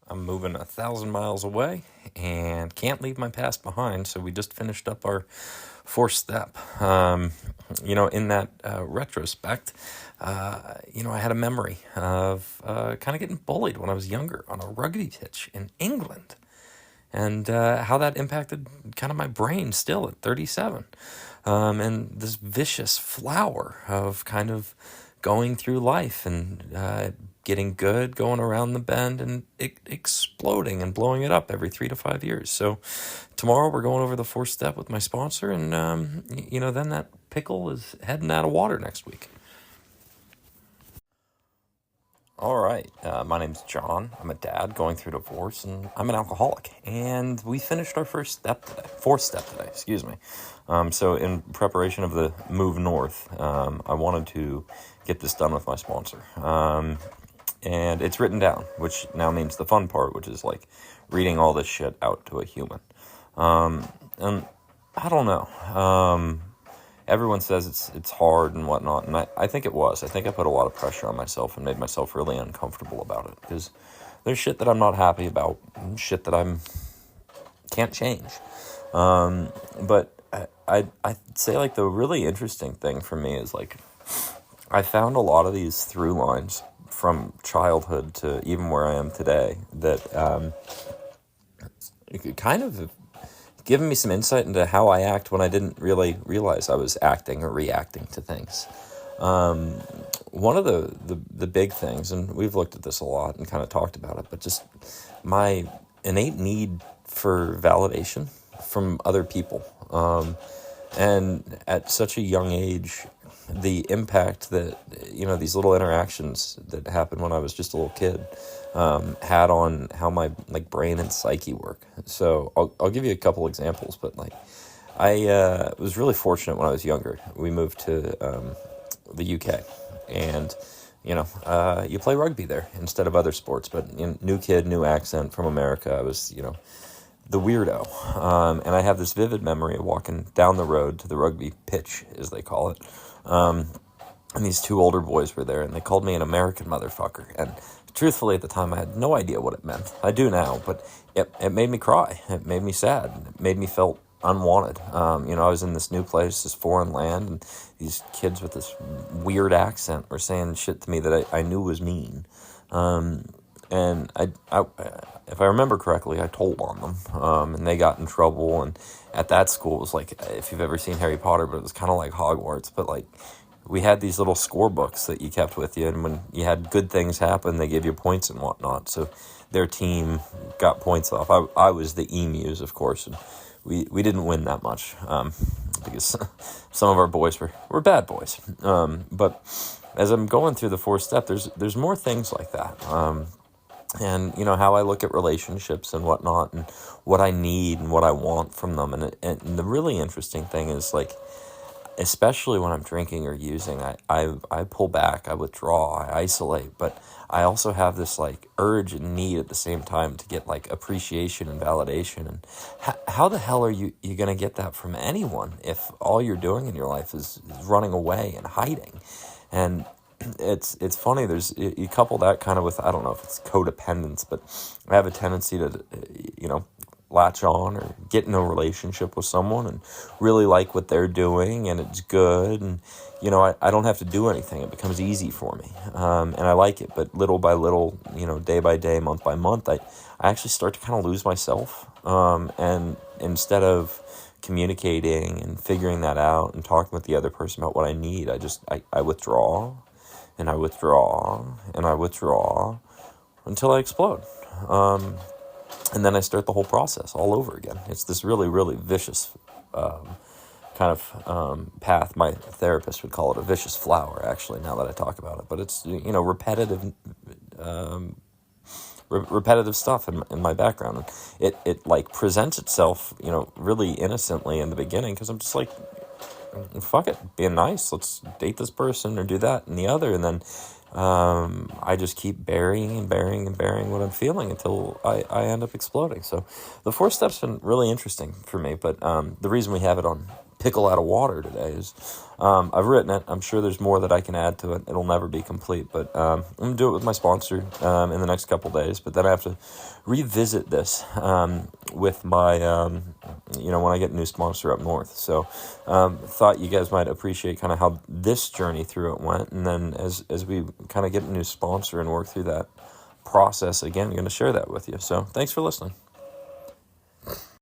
I'm moving 1,000 miles away and can't leave my past behind. So we just finished up our fourth step. In that retrospect, I had a memory of kind of getting bullied when I was younger on a rugby pitch in England, and how that impacted kind of my brain still at 37. And this vicious flower of kind of going through life and getting good, going around the bend, and exploding and blowing it up every 3 to 5 years. So tomorrow we're going over the fourth step with my sponsor, and then that pickle is heading out of water next week. All right, my name's John. I'm a dad going through divorce, and I'm an alcoholic. And we finished our fourth step today, excuse me. So in preparation of the move north, I wanted to get this done with my sponsor. And it's written down, which now means the fun part, which is like reading all this shit out to a human. And I don't know. Everyone says it's hard and whatnot, and I think it was. I think I put a lot of pressure on myself and made myself really uncomfortable about it, because there's shit that I'm not happy about, and shit that I'm can't change. But I'd say, like, the really interesting thing for me is, like, I found a lot of these through lines from childhood to even where I am today that it could kind of given me some insight into how I act when I didn't really realize I was acting or reacting to things. One of the big things, and we've looked at this a lot and kind of talked about it, but just my innate need for validation from other people. And at such a young age, the impact that, these little interactions that happened when I was just a little kid had on how my brain and psyche work. So I'll give you a couple examples, but I was really fortunate when I was younger. We moved to the UK, and you play rugby there instead of other sports. But new kid, new accent from America. I was the weirdo, and I have this vivid memory of walking down the road to the rugby pitch, as they call it. And these two older boys were there, and they called me an American motherfucker. And truthfully, at the time, I had no idea what it meant. I do now, but it made me cry. It made me sad. It made me feel unwanted. I was in this new place, this foreign land, and these kids with this weird accent were saying shit to me that I knew was mean. And I, if I remember correctly, I told on them, and they got in trouble. And at that school, it was like, if you've ever seen Harry Potter, but it was kind of like Hogwarts, but we had these little scorebooks that you kept with you, and when you had good things happen, they gave you points and whatnot. So their team got points off. I was the emus, of course, and we didn't win that much, because some of our boys were bad boys. But as I'm going through the fourth step, there's more things like that. And how I look at relationships and whatnot, and what I need and what I want from them. And the really interesting thing is, especially when I'm drinking or using, I pull back, I withdraw, I isolate, but I also have this urge and need at the same time to get appreciation and validation. And how the hell are you going to get that from anyone if all you're doing in your life is running away and hiding? And it's funny, you couple that kind of with, I don't know if it's codependence, but I have a tendency to, latch on or get in a relationship with someone and really like what they're doing, and it's good, and I don't have to do anything. It becomes easy for me, and I like it. But little by little, day by day, month by month, I actually start to kind of lose myself, and instead of communicating and figuring that out and talking with the other person about what I need, I withdraw, and I withdraw, and I withdraw until I explode. And then I start the whole process all over again. It's this really, really vicious kind of path. My therapist would call it a vicious flower, actually, now that I talk about it. But it's, repetitive repetitive stuff in my background. It presents itself, really innocently in the beginning, because I'm just like, fuck it, being nice, let's date this person or do that and the other, and then I just keep burying and burying and burying what I'm feeling until I end up exploding. So the fourth step's been really interesting for me, but the reason we have it on Pickle out of water today. I've written it. I'm sure there's more that I can add to it. It'll never be complete, but I'm going to do it with my sponsor in the next couple days. But then I have to revisit this with my, when I get a new sponsor up north. So thought you guys might appreciate kind of how this journey through it went. And then as we kind of get a new sponsor and work through that process again, I'm going to share that with you. So thanks for listening.